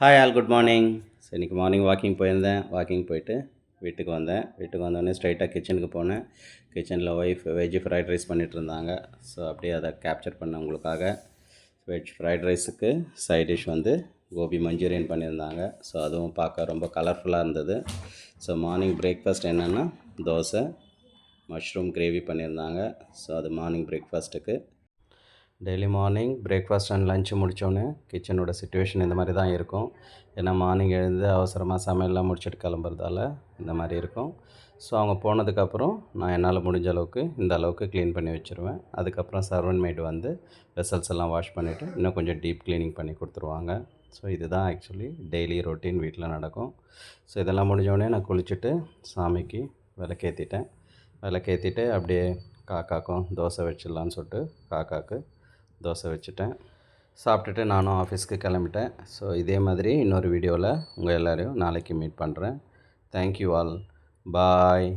Hi all good morning. So இன்றைக்கி morning walking போயிருந்தேன். Walking போயிட்டு வீட்டுக்கு வந்தேன். வீட்டுக்கு வந்தோடனே ஸ்ட்ரைட்டாக கிச்சனுக்கு போனேன். கிச்சனில் ஒய்ஃப் வெஜ் ஃப்ரைட் ரைஸ் பண்ணிகிட்டு இருந்தாங்க. ஸோ அப்படியே அதை கேப்சர் பண்ணேன் உங்களுக்காக. வெஜ் ஃப்ரைட் ரைஸுக்கு சைட் டிஷ் வந்து கோபி மஞ்சூரியன் பண்ணியிருந்தாங்க. ஸோ அதுவும் பார்க்க ரொம்ப கலர்ஃபுல்லாக இருந்தது. ஸோ மார்னிங் பிரேக்ஃபாஸ்ட் என்னென்னா தோசை, மஷ்ரூம் கிரேவி பண்ணியிருந்தாங்க. ஸோ அது மார்னிங் பிரேக்ஃபாஸ்ட்டுக்கு. Daily morning breakfast and lunch முடித்தோடனே கிச்சனோட சுச்சுவேஷன் இந்த மாதிரி தான் இருக்கும். ஏன்னா மார்னிங் எழுந்து அவசரமாக சமையல்லாம் முடிச்சுட்டு கிளம்புறதால இந்த மாதிரி இருக்கும். ஸோ அவங்க போனதுக்கப்புறம் நான் என்னால் முடிஞ்ச அளவுக்கு இந்த அளவுக்கு க்ளீன் பண்ணி வச்சுருவேன். அதுக்கப்புறம் சர்வன்ட் மேட் வந்து வெசல்ஸ் எல்லாம் வாஷ் பண்ணிவிட்டு இன்னும் கொஞ்சம் டீப் க்ளீனிங் பண்ணி கொடுத்துருவாங்க. ஸோ இதுதான் ஆக்சுவலி டெய்லி ரொட்டீன் வீட்டில் நடக்கும். ஸோ இதெல்லாம் முடிஞ்சோடனே நான் குளிச்சுட்டு சாமிக்கு விளக்கேற்றிட்டேன். விளக்கேற்றிட்டு அப்படியே காக்காக்கும் தோசை வச்சிடலான்னு சொல்லிட்டு காக்காவுக்கு தோசை வச்சுட்டேன். சாப்பிட்டுட்டு நானும் ஆஃபீஸ்க்கு கிளம்பிட்டேன். ஸோ இதே மாதிரி இன்னொரு வீடியோவில் உங்கள் எல்லோரையும் நாளைக்கு மீட் பண்ணுறேன். Thank you all. பாய்.